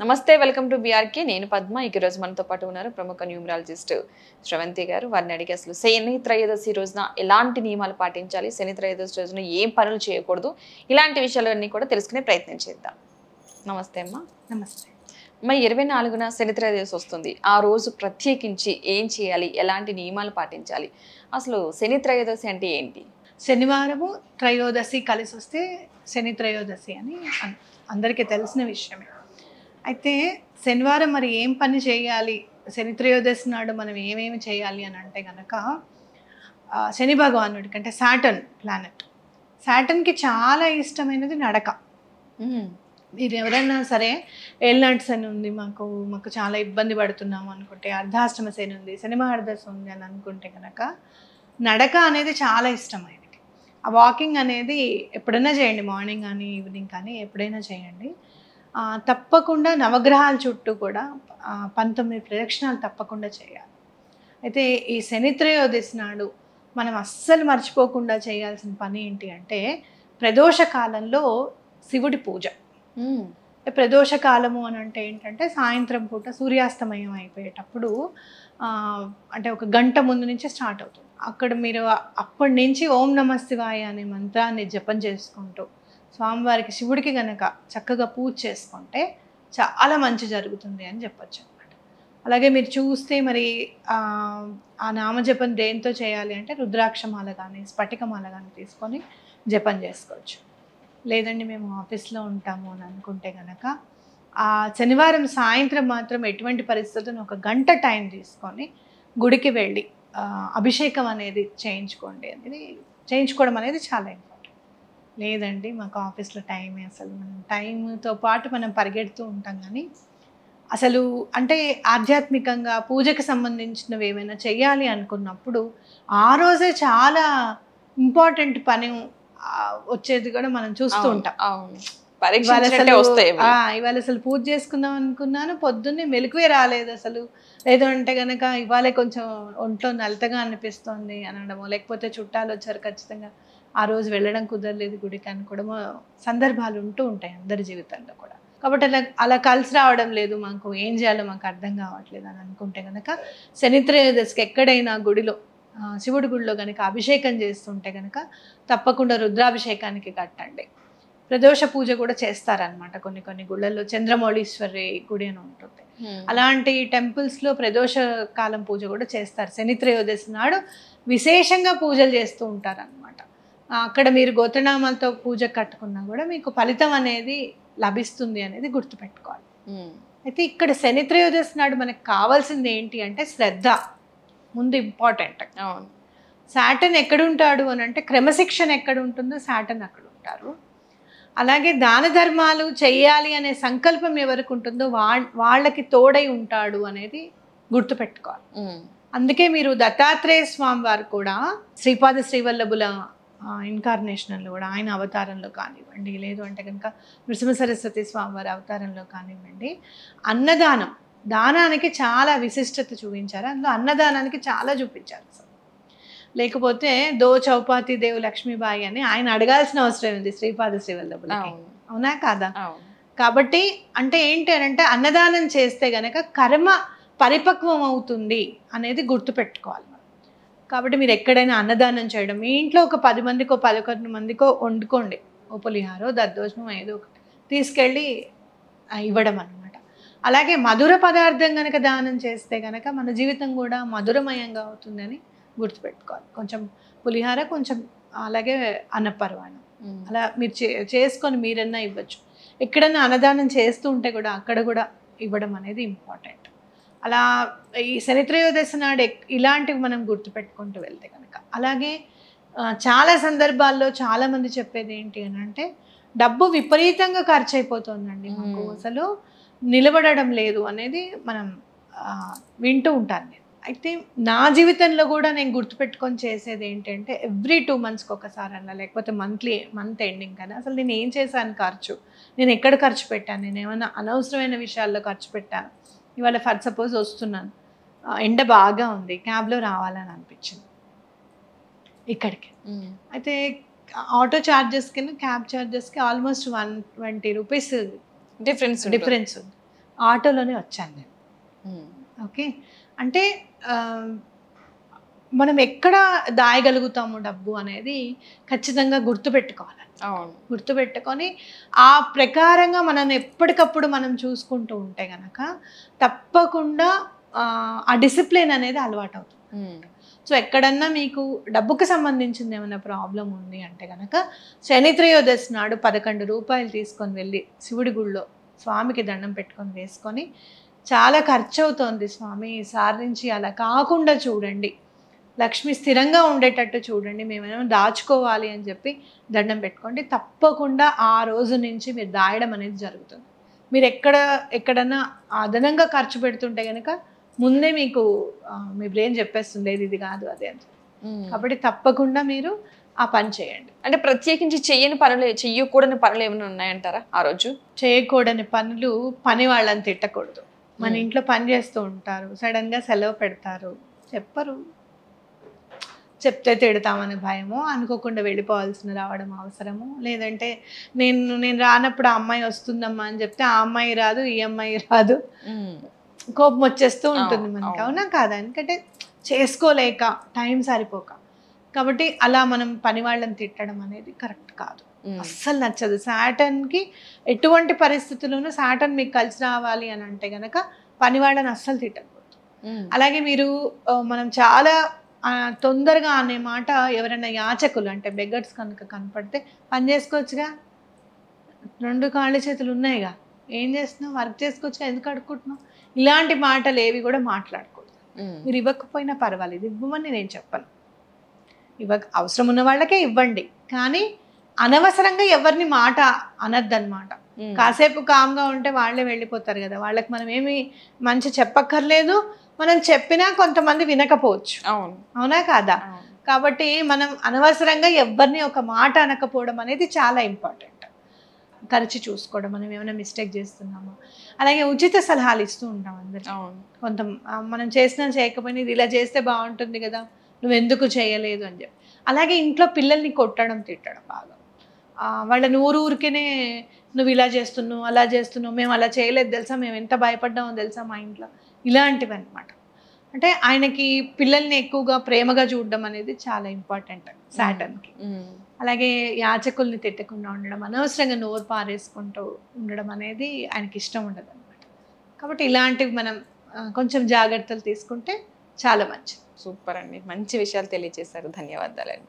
నమస్తే, welcome to BRK. నేను పద్మ. ఈ రోజు మనతో పాటు ఉన్నారు ప్రముఖ న్యూమరాలజిస్ట్ శ్రవంతి గారు. వారిని అడిగి అసలు శని త్రయోదశి రోజున ఎలాంటి నియమాలు పాటించాలి, శని త్రయోదశి రోజున ఏం పనులు చేయకూడదు, ఇలాంటి విషయాలన్నీ కూడా తెలుసుకునే ప్రయత్నం చేద్దాం. నమస్తే అమ్మా. నమస్తే. మరి 24న శని త్రయోదశి వస్తుంది. ఆ రోజు ప్రత్యేకించి ఏం చేయాలి, ఎలాంటి నియమాలు పాటించాలి, అసలు శని త్రయోదశి అంటే ఏంటి? శనివారము త్రయోదశి కలిసి వస్తే శని త్రయోదశి అని అందరికీ తెలిసిన విషయమే. అయితే శనివారం మరి ఏం పని చేయాలి, శని త్రయోదశి నాడు మనం ఏమేమి చేయాలి అని అంటే కనుక శని భగవానుడికి అంటే సాటర్న్ ప్లానెట్, సాటర్న్కి చాలా ఇష్టమైనది నడక. మీరు ఎవరైనా సరే ఏళ్ళనాటి శని ఉంది, మాకు చాలా ఇబ్బంది పడుతున్నాము అనుకుంటే, అర్ధాష్టమ శని ఉంది, శని మహర్దశ ఉంది అని అనుకుంటే కనుక నడక అనేది చాలా ఇష్టం ఆయనకి. ఆ వాకింగ్ అనేది ఎప్పుడైనా చేయండి, మార్నింగ్ కానీ ఈవినింగ్ కానీ ఎప్పుడైనా చేయండి. తప్పకుండా నవగ్రహాల చుట్టూ కూడా 19 ప్రదక్షిణాలు తప్పకుండా చేయాలి. అయితే ఈ శని త్రయోదశి నాడు మనం అస్సలు మర్చిపోకుండా చేయాల్సిన పని ఏంటి అంటే ప్రదోష కాలంలో శివుడి పూజ. ప్రదోష కాలము అని అంటే ఏంటంటే సాయంత్రం పూట సూర్యాస్తమయం అయిపోయేటప్పుడు అంటే ఒక గంట ముందు నుంచి స్టార్ట్ అవుతుంది. అక్కడ మీరు అప్పటి నుంచి ఓం నమ శివాయ అనే మంత్రాన్ని జపం చేసుకుంటూ స్వామివారికి శివుడికి గనక చక్కగా పూజ చేసుకుంటే చాలా మంచి జరుగుతుంది అని చెప్పచ్చు అనమాట. అలాగే మీరు చూస్తే మరి ఆ నామజపం దేంతో చేయాలి అంటే రుద్రాక్షమాల కానీ స్ఫటికమాల కానీ తీసుకొని జపం చేసుకోవచ్చు. లేదండి మేము ఆఫీస్లో ఉంటాము అని అనుకుంటే కనుక ఆ శనివారం సాయంత్రం మాత్రం ఎటువంటి పరిస్థితులను ఒక గంట టైం తీసుకొని గుడికి వెళ్ళి అభిషేకం అనేది చేయించుకోవడం అనేది చాలా ఇంపార్టెంట్. లేదండి మాకు ఆఫీస్లో టైమే, అసలు మనం టైంతో పాటు మనం పరిగెడుతూ ఉంటాం కానీ అసలు అంటే ఆధ్యాత్మికంగా పూజకి సంబంధించినవి ఏమైనా చెయ్యాలి అనుకున్నప్పుడు ఆ రోజే చాలా ఇంపార్టెంట్ పని వచ్చేది కూడా మనం చూస్తూ ఉంటాం. ఇవాళ అసలు పూజ చేసుకుందాం అనుకున్నాను, పొద్దున్నే మెలకువే రాలేదు అసలు, లేదు అంటే కనుక ఇవాళ కొంచెం ఒంట్లో నలతగా అనిపిస్తుంది అనడము, లేకపోతే చుట్టాలు వచ్చారు ఖచ్చితంగా ఆ రోజు వెళ్ళడం కుదరలేదు గుడికి అని కూడా సందర్భాలు ఉంటూ ఉంటాయి అందరి జీవితంలో కూడా. కాబట్టి అలా కలిసి రావడం లేదు, మాకు ఏం చేయాలో మాకు అర్థం కావట్లేదు అని అనుకుంటే కనుక శని త్రయోదశికి ఎక్కడైనా గుడిలో శివుడి గుడిలో కనుక అభిషేకం చేస్తుంటే కనుక తప్పకుండా రుద్రాభిషేకానికి కట్టండి. ప్రదోష పూజ కూడా చేస్తారనమాట కొన్ని గుళ్ళల్లో. చంద్రమౌళీశ్వరి గుడి అని ఉంటుంది, అలాంటి టెంపుల్స్లో ప్రదోష కాలం పూజ కూడా చేస్తారు. శని త్రయోదశి నాడు విశేషంగా పూజలు చేస్తూ ఉంటారనమాట. అక్కడ మీరు గోత్రనామాలతో పూజ కట్టుకున్నా కూడా మీకు ఫలితం అనేది లభిస్తుంది అనేది గుర్తుపెట్టుకోవాలి. అయితే ఇక్కడ శని త్రయోదశి నాడు మనకు కావాల్సింది ఏంటి అంటే శ్రద్ధ ముందు ఇంపార్టెంట్. సాటర్న్ ఎక్కడుంటాడు అని అంటే క్రమశిక్షణ ఎక్కడ ఉంటుందో సాటర్న్ అక్కడ ఉంటారు. అలాగే దాన ధర్మాలు చెయ్యాలి అనే సంకల్పం ఎవరికి ఉంటుందో వాళ్ళకి తోడై ఉంటాడు అనేది గుర్తుపెట్టుకోవాలి. అందుకే మీరు దత్తాత్రేయ స్వామి వారు కూడా శ్రీపాద శ్రీవల్లభుల ఇన్కార్నేషన్లో కూడా ఆయన అవతారంలో కానివ్వండి, లేదు అంటే కనుక నృసింహ సరస్వతి స్వామి వారి అవతారంలో కానివ్వండి, దానానికి చాలా విశిష్టత చూపించారు. అందులో అన్నదానానికి చాలా చూపించారు. లేకపోతే దో చౌపాతి దేవు లక్ష్మీబాయి అని ఆయన అడగాల్సిన అవసరం ఉంది శ్రీపాద శ్రీవల్లభులకి, అవునా కాదా? కాబట్టి అంటే ఏంటి అంటే అన్నదానం చేస్తే గనక కర్మ పరిపక్వం అవుతుంది అనేది గుర్తుపెట్టుకోవాలి. కాబట్టి మీరు ఎక్కడైనా అన్నదానం చేయడం, మీ ఇంట్లో ఒక 10 మందికో 11 మందికో వండుకోండి, ఓ పులిహారో దద్దోజనం ఏదో ఒకటి తీసుకెళ్ళి ఇవ్వడం అనమాట. అలాగే మధుర పదార్థం కనుక దానం చేస్తే కనుక మన జీవితం కూడా మధురమయంగా అవుతుందని గుర్తుపెట్టుకోవాలి. కొంచెం పులిహార, కొంచెం అలాగే అన్నపరవాణం అలా మీరు చేసుకొని మీరన్నా ఇవ్వచ్చు. ఎక్కడన్నా అన్నదానం చేస్తూ ఉంటే కూడా అక్కడ కూడా ఇవ్వడం అనేది ఇంపార్టెంట్. అలా ఈ శని త్రయోదశి నాడు ఇలాంటివి మనం గుర్తుపెట్టుకుంటూ వెళ్తే కనుక. అలాగే చాలా సందర్భాల్లో చాలామంది చెప్పేది ఏంటి అని అంటే డబ్బు విపరీతంగా ఖర్చు అయిపోతుందండి, మాకు అసలు నిలబడడం లేదు అనేది మనం వింటూ ఉంటాను నేను. అయితే నా జీవితంలో కూడా నేను గుర్తుపెట్టుకొని చేసేది ఏంటంటే ఎవ్రీ 2 మంత్స్కి ఒకసారి అన్నా, లేకపోతే మంత్ ఎండింగ్ కానీ అసలు నేను ఏం చేశాను ఖర్చు, నేను ఎక్కడ ఖర్చు పెట్టాను, నేను ఏమైనా అనవసరమైన విషయాల్లో ఖర్చు పెట్టాను. ఇవాళ ఫర్ సపోజ్ వస్తున్నాను, ఎండ బాగా ఉంది, క్యాబ్లో రావాలని అనిపించింది ఇక్కడికి. అయితే ఆటో ఛార్జెస్కి క్యాబ్ ఛార్జెస్కి ఆల్మోస్ట్ 120 రూపీస్ డిఫరెన్స్ ఉంది. ఆటోలోనే వచ్చాను నేను. ఓకే, అంటే మనం ఎక్కడ దాయగలుగుతాము డబ్బు అనేది ఖచ్చితంగా గుర్తుపెట్టుకోవాలి. అవును. గుర్తుపెట్టుకొని ఆ ప్రకారంగా మనం ఎప్పటికప్పుడు మనం చూసుకుంటూ ఉంటే గనక తప్పకుండా ఆ డిసిప్లిన్ అనేది అలవాటు అవుతుంది. సో ఎక్కడన్నా మీకు డబ్బుకు సంబంధించింది ఏమైనా ప్రాబ్లం ఉంది అంటే కనుక శని త్రయోదశి నాడు 11 రూపాయలు తీసుకొని వెళ్ళి శివుడి గుళ్ళో స్వామికి దండం పెట్టుకొని వేసుకొని, చాలా ఖర్చు అవుతోంది స్వామి, ఈసారి నుంచి అలా కాకుండా చూడండి, లక్ష్మి స్థిరంగా ఉండేటట్టు చూడండి, మేమేమో దాచుకోవాలి అని చెప్పి దండం పెట్టుకోండి. తప్పకుండా ఆ రోజు నుంచి మీరు దాయడం అనేది జరుగుతుంది. మీరు ఎక్కడన్నా అదనంగా ఖర్చు పెడుతుంటే కనుక ముందే మీకు మీ బ్రెయిన్ చెప్పేస్తుంది ఇది కాదు అదే అని. కాబట్టి తప్పకుండా మీరు ఆ పని చేయండి. అంటే ప్రత్యేకించి చెయ్యకూడని పనులు ఏమైనా ఉన్నాయంటారా ఆ రోజు? చేయకూడని పనులు, పని వాళ్ళని తిట్టకూడదు. మన ఇంట్లో పని చేస్తూ ఉంటారు, సడన్గా సెలవు పెడతారు, చెప్పరు, చెప్తే తిడతామని భయము, అనుకోకుండా వెళ్ళిపోవాల్సిన రావడం అవసరము, లేదంటే నేను రానప్పుడు ఆ అమ్మాయి వస్తుందమ్మా అని చెప్తే ఆ అమ్మాయి రాదు, ఈ అమ్మాయి రాదు, కోపం వచ్చేస్తూ ఉంటుంది మనకి. అవునా కాదా? ఎందుకంటే చేసుకోలేక, టైం సరిపోక. కాబట్టి అలా మనం పని వాళ్ళని తిట్టడం అనేది కరెక్ట్ కాదు, అస్సలు నచ్చదు. సాటర్న్కి ఎటువంటి పరిస్థితుల్లోనూ సాటర్న్ మీకు కలిసి రావాలి అని అంటే గనక పని వాళ్ళని అస్సలు తిట్టకూడదు. అలాగే మీరు మనం చాలా తొందరగా అనే మాట, ఎవరైనా యాచకులు అంటే బెగ్గర్స్ కనుక కనపడితే పని చేసుకోవచ్చుగా, 2 కాళ్ళు చేతులు ఉన్నాయిగా, ఏం చేస్తున్నావు, వర్క్ చేసుకోవచ్చుగా, ఎందుకు అడుక్కుంటున్నావు, ఇలాంటి మాటలు ఏవి కూడా మాట్లాడకూడదు. మీరు ఇవ్వకపోయినా పర్వాలేదు, ఇవ్వమని నేను చెప్పను, అవసరం ఉన్న వాళ్ళకే ఇవ్వండి, కానీ అనవసరంగా ఎవరిని మాట అనద్దన్నమాట. కాసేపు కామ్గా ఉంటే వాళ్ళే వెళ్ళిపోతారు కదా, వాళ్ళకి మనం ఏమి మంచి చెప్పక్కర్లేదు, మనం చెప్పినా కొంతమంది వినకపోవచ్చు. అవునా కాదా? కాబట్టి మనం అనవసరంగా ఎవరిని ఒక మాట అనకపోవడం అనేది చాలా ఇంపార్టెంట్. తరచి చూసుకోవడం, మనం ఏమైనా మిస్టేక్ చేస్తున్నామా. అలాగే ఉచిత సలహాలు ఇస్తూ ఉంటాం అందరికీ. కొంత మనం చేసినా చేయకపోయినా ఇది ఇలా చేస్తే బాగుంటుంది కదా, నువ్వు ఎందుకు చేయలేదు అని చెప్పి. అలాగే ఇంట్లో పిల్లల్ని కొట్టడం, తిట్టడం బాగా, వాళ్ళని ఊరికేనే నువ్వు ఇలా చేస్తున్నావు, అలా చేస్తున్నావు, మేము అలా చేయలేదు తెలుసా, మేము ఎంత భయపడ్డామో తెలుసా మా ఇంట్లో, ఇలాంటివి అనమాట. అంటే ఆయనకి పిల్లల్ని ఎక్కువగా ప్రేమగా చూడడం అనేది చాలా ఇంపార్టెంట్ సాటర్న్కి. అలాగే యాచకుల్ని తిట్టకుండా ఉండడం, అనవసరంగా నోరు పారేసుకుంటూ ఉండడం అనేది ఆయనకి ఇష్టం ఉండదు అనమాట. కాబట్టి ఇలాంటివి మనం కొంచెం జాగ్రత్తలు తీసుకుంటే చాలా మంచిది. సూపర్ అండి, మంచి విషయాలు తెలియజేశారు, ధన్యవాదాలండి.